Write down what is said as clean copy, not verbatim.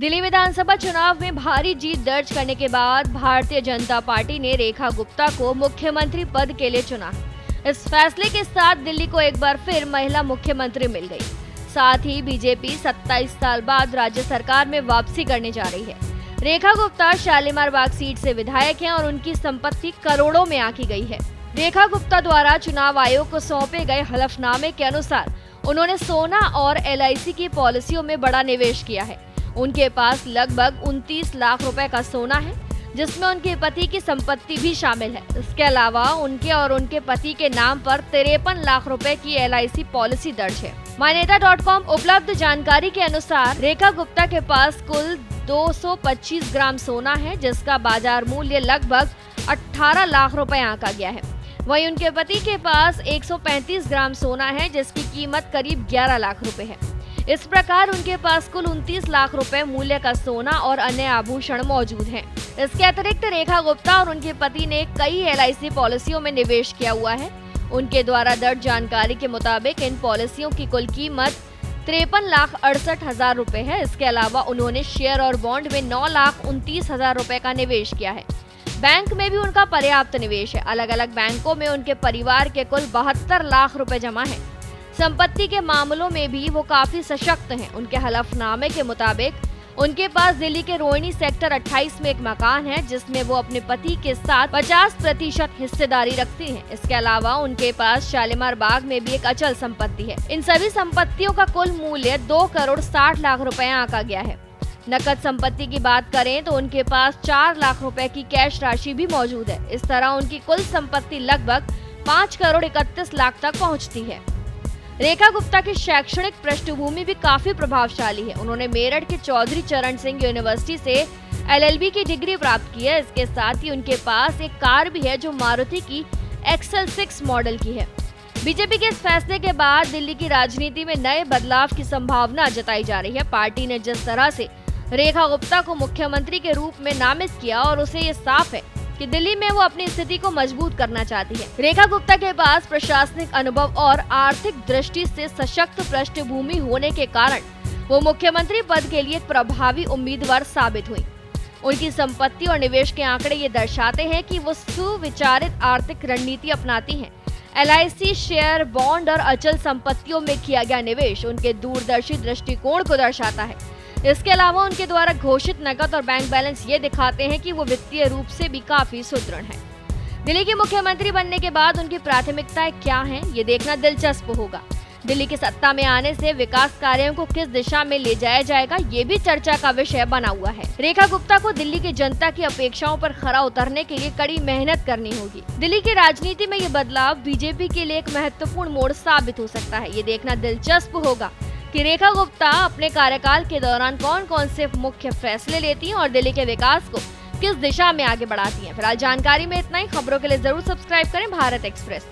दिल्ली विधानसभा चुनाव में भारी जीत दर्ज करने के बाद भारतीय जनता पार्टी ने रेखा गुप्ता को मुख्यमंत्री पद के लिए चुना। इस फैसले के साथ दिल्ली को एक बार फिर महिला मुख्यमंत्री मिल गई। साथ ही बीजेपी 27 साल बाद राज्य सरकार में वापसी करने जा रही है। रेखा गुप्ता शालीमार बाग सीट से विधायक हैं और उनकी संपत्ति करोड़ों में आंकी गई है। रेखा गुप्ता द्वारा चुनाव आयोग को सौंपे गए हलफनामे के अनुसार उन्होंने सोना और LIC की पॉलिसियों में बड़ा निवेश किया है। उनके पास लगभग 29 लाख रुपए का सोना है, जिसमें उनके पति की संपत्ति भी शामिल है। इसके अलावा उनके और उनके पति के नाम पर 53 लाख रुपए की LIC पॉलिसी दर्ज है। मायनेता.com उपलब्ध जानकारी के अनुसार रेखा गुप्ता के पास कुल 225 ग्राम सोना है, जिसका बाजार मूल्य लगभग 18 लाख रुपए आंका गया है। वहीं उनके पति के पास 135 ग्राम सोना है, जिसकी कीमत करीब 11 लाख रुपए है। इस प्रकार उनके पास कुल 29 लाख रुपए मूल्य का सोना और अन्य आभूषण मौजूद हैं। इसके अतिरिक्त रेखा गुप्ता और उनके पति ने कई LIC पॉलिसियों में निवेश किया हुआ है। उनके द्वारा दर्ज जानकारी के मुताबिक इन पॉलिसियों की कुल कीमत 53,68,000 रुपए है। इसके अलावा उन्होंने शेयर और बॉन्ड में 9,29,000 रुपए का निवेश किया है। बैंक में भी उनका पर्याप्त निवेश है। अलग अलग बैंकों में उनके परिवार के कुल 72 लाख रुपए जमा है। संपत्ति के मामलों में भी वो काफी सशक्त हैं। उनके हलफनामे के मुताबिक उनके पास दिल्ली के रोहिणी सेक्टर 28 में एक मकान है, जिसमें वो अपने पति के साथ 50% हिस्सेदारी रखती हैं। इसके अलावा उनके पास शालीमार बाग में भी एक अचल संपत्ति है। इन सभी संपत्तियों का कुल मूल्य 2 करोड़ 60 लाख रुपए आंका गया है। नकद संपत्ति की बात करें तो उनके पास 4 लाख रुपए की कैश राशि भी मौजूद है। इस तरह उनकी कुल संपत्ति लगभग 5 करोड़ 31 लाख तक पहुंचती है। रेखा गुप्ता की शैक्षणिक पृष्ठभूमि भी काफी प्रभावशाली है। उन्होंने मेरठ के चौधरी चरण सिंह यूनिवर्सिटी से LLB की डिग्री प्राप्त की है। इसके साथ ही उनके पास एक कार भी है, जो मारुति की XL6 मॉडल की है। बीजेपी के इस फैसले के बाद दिल्ली की राजनीति में नए बदलाव की संभावना जताई जा रही है। पार्टी ने जिस तरह से रेखा गुप्ता को मुख्यमंत्री के रूप में नामित किया और उसे ये साफ है कि दिल्ली में वो अपनी स्थिति को मजबूत करना चाहती है। रेखा गुप्ता के पास प्रशासनिक अनुभव और आर्थिक दृष्टि से सशक्त पृष्ठभूमि होने के कारण वो मुख्यमंत्री पद के लिए प्रभावी उम्मीदवार साबित हुई। उनकी संपत्ति और निवेश के आंकड़े ये दर्शाते हैं कि वो सुविचारित आर्थिक रणनीति अपनाती हैं। LIC, शेयर, बॉन्ड और अचल संपत्तियों में किया गया निवेश उनके दूरदर्शी दृष्टिकोण को दर्शाता है। इसके अलावा उनके द्वारा घोषित नकद और बैंक बैलेंस ये दिखाते हैं कि वो वित्तीय रूप से भी काफी सुदृढ़ हैं। दिल्ली के मुख्यमंत्री बनने के बाद उनकी प्राथमिकताएं क्या हैं, ये देखना दिलचस्प होगा। दिल्ली की सत्ता में आने से विकास कार्यों को किस दिशा में ले जाया जाएगा, ये भी चर्चा का विषय बना हुआ है। रेखा गुप्ता को दिल्ली की जनता की अपेक्षाओं पर खरा उतरने के लिए कड़ी मेहनत करनी होगी। दिल्ली की राजनीति में ये बदलाव बीजेपी के लिए एक महत्वपूर्ण मोड़ साबित हो सकता है। ये देखना दिलचस्प होगा कि रेखा गुप्ता अपने कार्यकाल के दौरान कौन कौन से मुख्य फैसले लेती हैं और दिल्ली के विकास को किस दिशा में आगे बढ़ाती हैं। फिलहाल जानकारी में इतना ही। खबरों के लिए जरूर सब्सक्राइब करें भारत एक्सप्रेस।